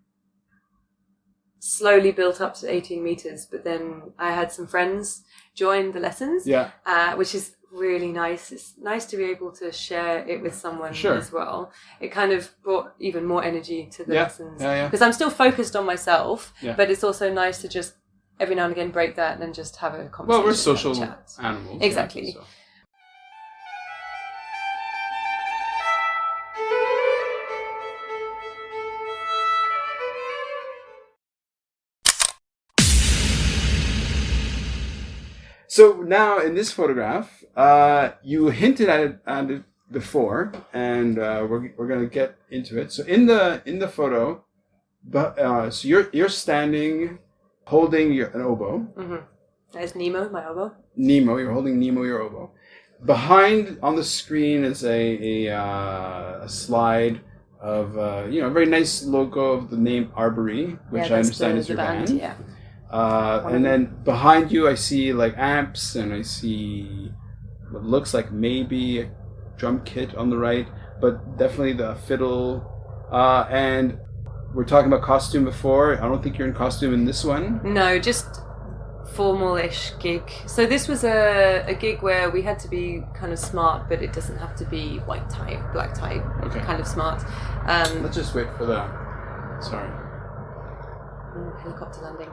slowly built up to 18 meters, but then I had some friends join the lessons, which is really nice. It's nice to be able to share it with someone as well. It kind of brought even more energy to the lessons. Because I'm still focused on myself, but it's also nice to just every now and again break that and just have a conversation. Well, we're social chat. animals. Exactly. So. So now in this photograph, you hinted at it before, and we're gonna get into it. So in the photo, so you're standing, holding an oboe. Mm-hmm. There's Nemo, my oboe. Nemo, you're holding Nemo, your oboe. Behind on the screen is a slide of a very nice logo of the name Archery, which I understand is your band. Yeah. And then behind you, I see like amps, and I see what looks like maybe a drum kit on the right, but definitely the fiddle. And we're talking about costume before. I don't think you're in costume in this one. No, just formal-ish gig. So this was a gig where we had to be kind of smart, but it doesn't have to be white tie, black tie, kind of smart. Let's just wait for the... Sorry. Helicopter landing.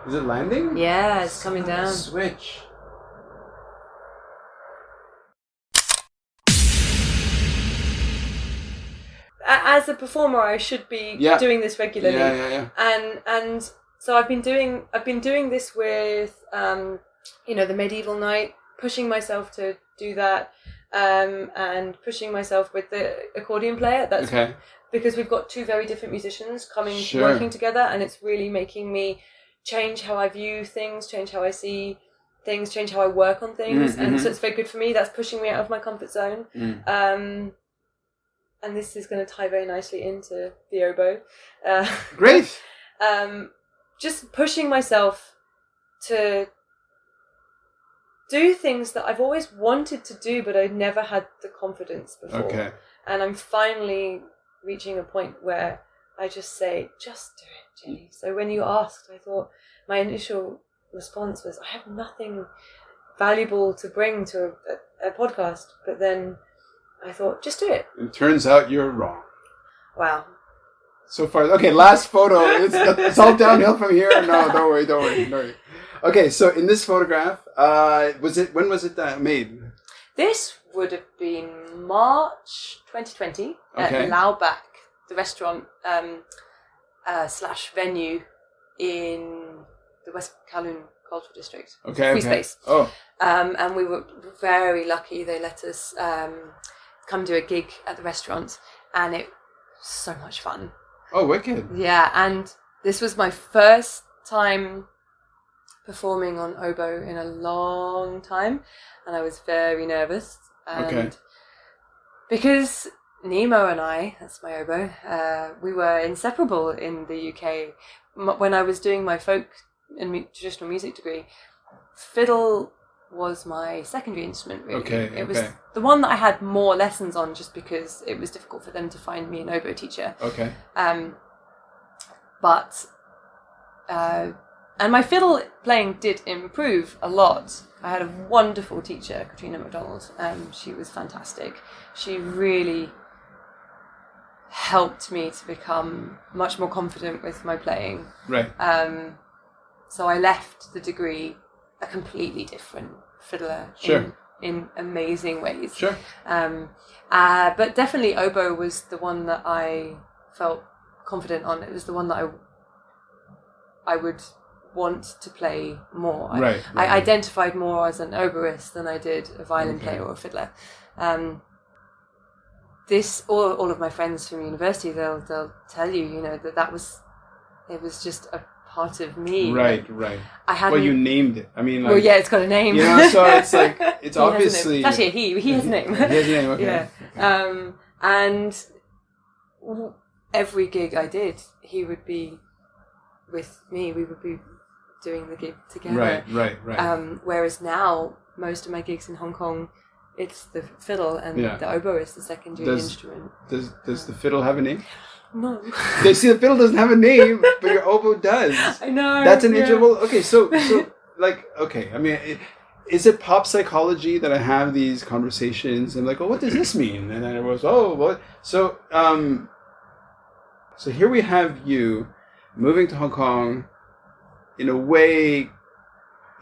Is it landing? Yeah, it's coming down. Switch. As a performer, I should be doing this regularly. Yeah. And so I've been doing this with the medieval night, pushing myself to do that, and pushing myself with the accordion player. That's because we've got two very different musicians working together, and it's really making me change how I view things, change how I see things, change how I work on things. And so it's very good for me. That's pushing me out of my comfort zone. And this is going to tie very nicely into the oboe. Great. Just pushing myself to do things that I've always wanted to do, but I'd never had the confidence before. Okay. And I'm finally reaching a point where I just say, just do it, Jenny. So when you asked, I thought my initial response was, I have nothing valuable to bring to a podcast. But then I thought, just do it. It turns out you're wrong. Wow. So far, okay, last photo. It's all downhill from here. No, don't worry. Okay, so in this photograph, when was it made? This would have been March 2020 at Lauback, the restaurant / venue in the West Kowloon Cultural District. Free space. Oh. And we were very lucky. They let us come do a gig at the restaurant, and it was so much fun. Oh, wicked. Yeah, and this was my first time performing on oboe in a long time, and I was very nervous. And because Nemo and I, that's my oboe, we were inseparable in the UK. When I was doing my folk and traditional music degree, fiddle was my secondary instrument, really. It was the one that I had more lessons on, just because it was difficult for them to find me an oboe teacher. And my fiddle playing did improve a lot. I had a wonderful teacher, Katrina MacDonald. She was fantastic. She really helped me to become much more confident with my playing. Right. So I left the degree a completely different fiddler in amazing ways. Sure. But definitely oboe was the one that I felt confident on. It was the one that I would want to play more. Right. I identified more as an oboist than I did a violin player or a fiddler. All of my friends from university, they'll tell you, that was It was just a part of me. Right. I hadn't. Well, you named it. I mean, like, Well, yeah, it's got a name. You know, so it's like it's He has a name. obviously. It's actually a he. He has a name. He has a name. Okay. Yeah. And every gig I did, he would be with me. We would be doing the gig together. Right. Whereas now, most of my gigs in Hong Kong, it's the fiddle and the oboe is the secondary instrument. Does the fiddle have a name? No. See, the fiddle doesn't have a name, but your oboe does. I know. That's an interval. Okay, so like, okay. I mean, is it pop psychology that I have these conversations and like, oh, what does this mean? And then it was, oh, what? So, so here we have you moving to Hong Kong, in a way,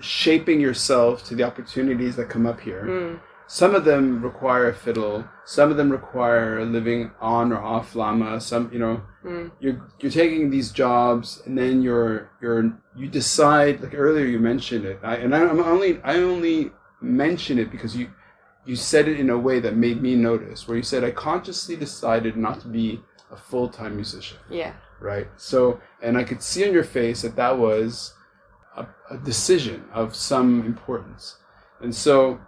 shaping yourself to the opportunities that come up here. Some of them require a fiddle. Some of them require living on or off Lamma. Some, you're taking these jobs, and then you decide. Like earlier, you mentioned it, I only mention it because you said it in a way that made me notice. Where you said, I consciously decided not to be a full-time musician. Yeah. Right. So, and I could see on your face that was a decision of some importance, and so.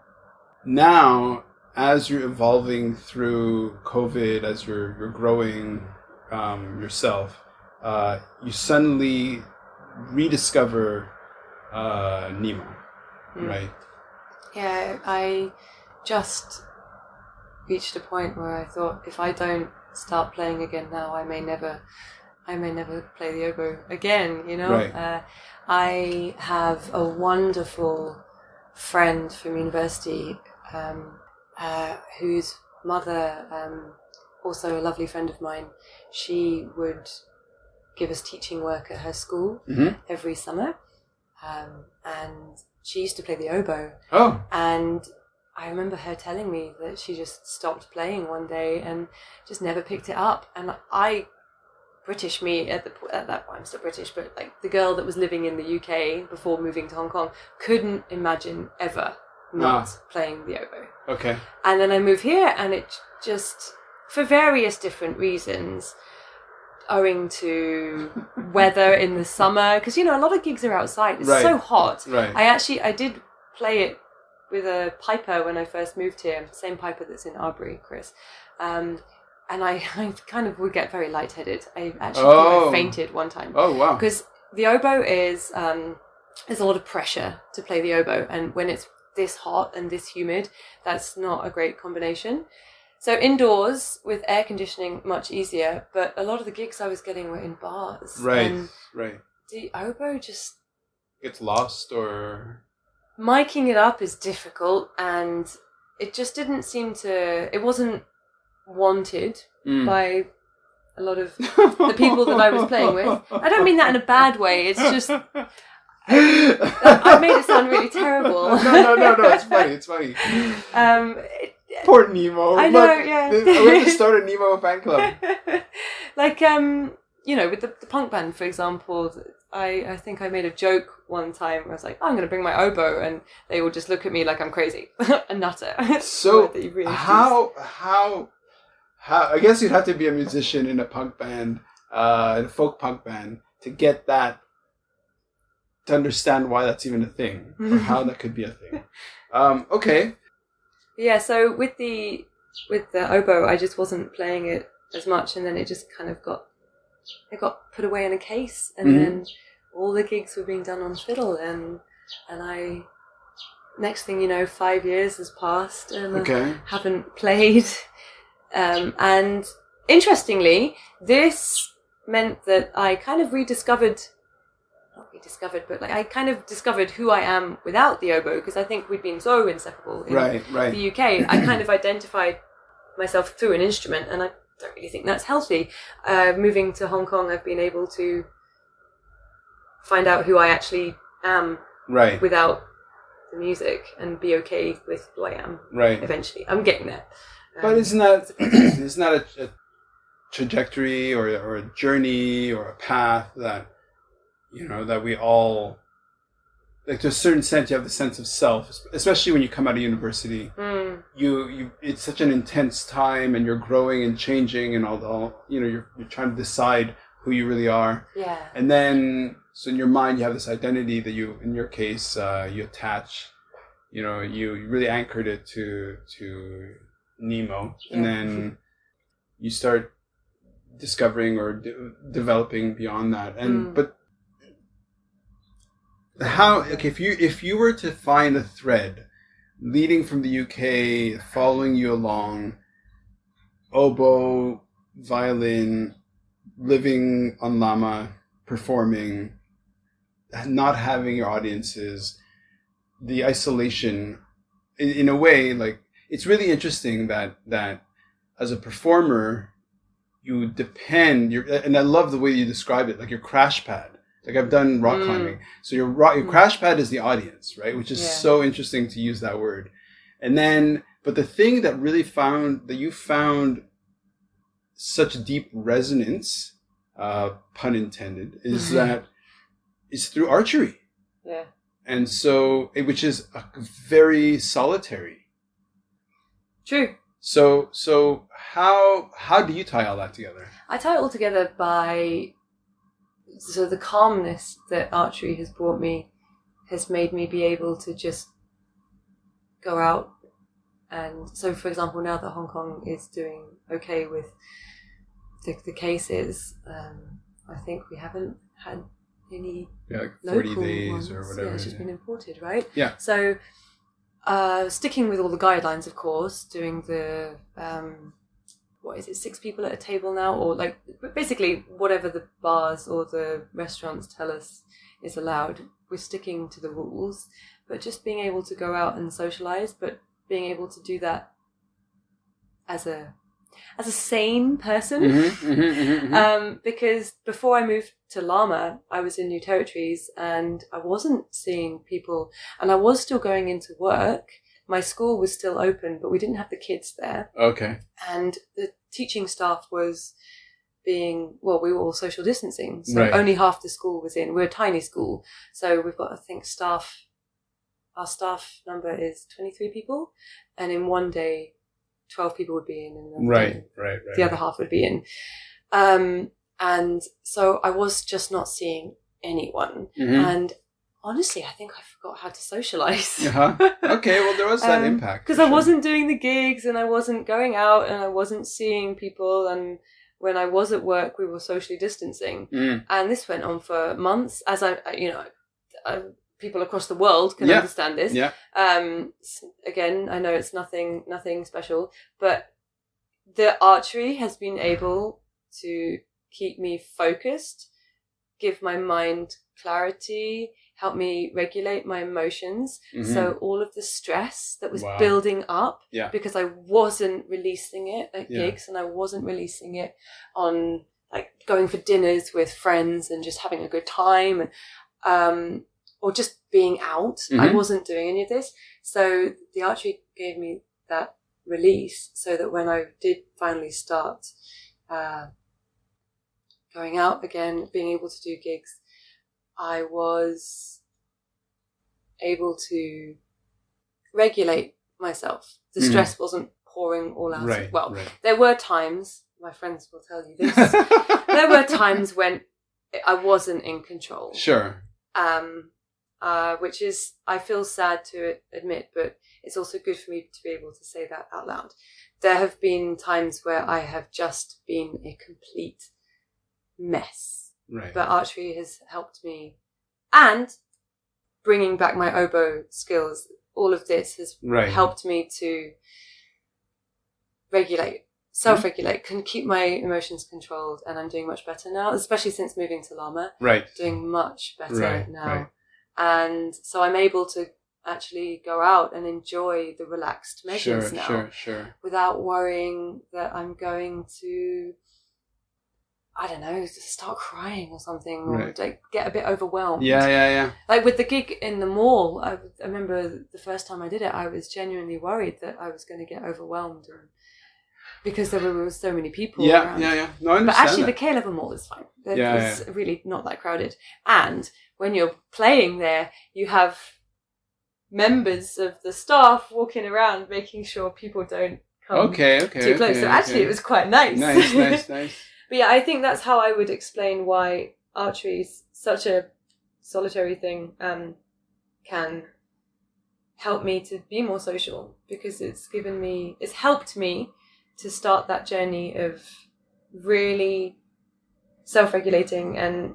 Now, as you're evolving through COVID, as you're growing yourself, you suddenly rediscover Nemo, right? Yeah, I just reached a point where I thought, if I don't start playing again now, I may never play the oboe again. Right. I have a wonderful friend from university whose mother, also a lovely friend of mine, she would give us teaching work at her school every summer, and she used to play the oboe. Oh. And I remember her telling me that she just stopped playing one day and just never picked it up. And British me at that point, I'm still British, but like the girl that was living in the UK before moving to Hong Kong couldn't imagine ever not playing the oboe. Okay. And then I moved here, and it just, for various different reasons, owing to weather in the summer, because a lot of gigs are outside. It's so hot. Right. I did play it with a piper when I first moved here, same piper that's in Arbury, Chris. And I kind of would get very lightheaded. I actually think I fainted one time. Oh, wow. Because the oboe is, there's a lot of pressure to play the oboe. And when it's this hot and this humid, that's not a great combination. So indoors with air conditioning, much easier. But a lot of the gigs I was getting were in bars. Right, and right. The oboe just gets lost, or miking it up is difficult, and it just didn't seem to. It wasn't wanted by a lot of the people that I was playing with. I don't mean that in a bad way. It's just I made it sound really terrible. No. It's funny. Poor Nemo. I know. Yeah. We have to start a Nemo fan club. Like with the punk band, for example. I think I made a joke one time where I was like, I'm going to bring my oboe, and they will just look at me like I'm crazy, a nutter. So how I guess you'd have to be a musician in a punk band, in a folk punk band, to get that, to understand why that's even a thing, or how that could be a thing. Okay. Yeah, so with the oboe, I just wasn't playing it as much, and then it just kind of got put away in a case, and then all the gigs were being done on fiddle, and I, next thing you know, 5 years has passed, and I haven't played. And interestingly, this meant that I kind of I kind of discovered who I am without the oboe, because I think we'd been so inseparable in the UK. I kind of identified myself through an instrument, and I don't really think that's healthy. Moving to Hong Kong, I've been able to find out who I actually am without the music, and be okay with who I am. Right. Eventually, I'm getting there. But isn't that a trajectory or a journey or a path that that we all, like, to a certain extent, you have the sense of self, especially when you come out of university. You it's such an intense time, and you're growing and changing, and all you're trying to decide who you really are. Yeah. And then, so in your mind, you have this identity that you, in your case, you attach, you really anchored it to Nemo. Yeah. And then you start discovering or developing beyond that. And, but how, okay, if you were to find a thread leading from the UK, following you along, oboe, violin, living on Lamma, performing, not having your audiences, the isolation, in a way, like, it's really interesting that as a performer, you depend, and I love the way you describe it, like your crash pad. Like I've done rock climbing. So your crash pad is the audience, right? Which is so interesting to use that word. And then, but the thing that really you found such deep resonance, pun intended, is that is through archery. Yeah. And so, which is very solitary. True. So how do you tie all that together? I tie it all together by, so the calmness that archery has brought me has made me be able to just go out. And so, for example, now that Hong Kong is doing okay with the cases, I think we haven't had any like 40 local days ones. or whatever. Yeah, it's just been imported, right? Yeah. So, sticking with all the guidelines, of course, doing the, 6 people at a table now? Or like, basically whatever the bars or the restaurants tell us is allowed, we're sticking to the rules. But just being able to go out and socialise, but being able to do that as a sane person. Because before I moved to Lamma, I was in new territories and I wasn't seeing people, and I was still going into work. My school was still open, but we didn't have the kids there. Okay. And the teaching staff was we were all social distancing. So Right. only half the school was in. We're a tiny school. So we've got, I think, our staff number is 23 people. And in one day, 12 people would be in, and then the other half would be in. And so I was just not seeing anyone. And honestly, I think I forgot how to socialise. Okay, well, there was that impact. Because I wasn't doing the gigs, and I wasn't going out, and I wasn't seeing people. And when I was at work, we were socially distancing. And this went on for months, as people across the world can understand this. Yeah. Again, I know it's nothing special, but the archery has been able to keep me focused, give my mind clarity, help me regulate my emotions. So all of the stress that was building up, because I wasn't releasing it at gigs, and I wasn't releasing it on like going for dinners with friends and just having a good time, and or just being out. I wasn't doing any of this. So the archery gave me that release, so that when I did finally start going out again, being able to do gigs, I was able to regulate myself. The stress wasn't pouring all out. There were times, my friends will tell you this, there were times when I wasn't in control. Sure. Which is, I feel sad to admit, but it's also good for me to be able to say that out loud. There have been times where I have just been a complete mess. Right. But archery has helped me, and bringing back my oboe skills, all of this has helped me to self-regulate, can keep my emotions controlled, and I'm doing much better now, especially since moving to Lamma. Right. Doing much better now. And so I'm able to actually go out and enjoy the relaxed measures now. Sure. Without worrying that I'm going to, I don't know, just start crying or something, or like get a bit overwhelmed. Yeah. Like with the gig in the mall, I remember the first time I did it, I was genuinely worried that I was going to get overwhelmed, because there were so many people around. Yeah. No, I understand. But actually, the K-level mall is fine. It's really not that crowded. And when you're playing there, you have members of the staff walking around, making sure people don't come too close. So actually, it was quite nice. Nice. But yeah, I think that's how I would explain why archery is such a solitary thing, can help me to be more social, because it's helped me to start that journey of really self-regulating and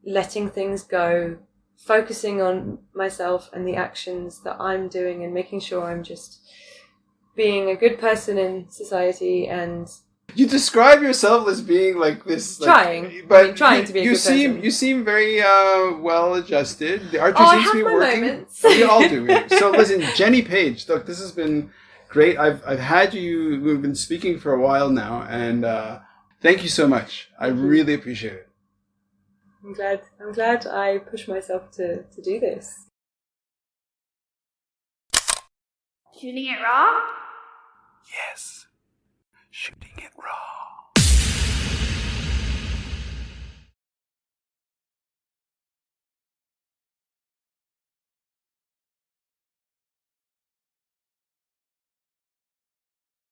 letting things go, focusing on myself and the actions that I'm doing, and making sure I'm just being a good person in society. And you describe yourself as being like this, trying, but trying to be a good person. You seem very well adjusted. The archery I seems to be have my working. moments. We all do. So listen, Jenny Page, look, this has been great. I've had you. We've been speaking for a while now, and thank you so much. I really appreciate it. I'm glad I pushed myself to do this. Shooting it raw? Yes, shooting it raw.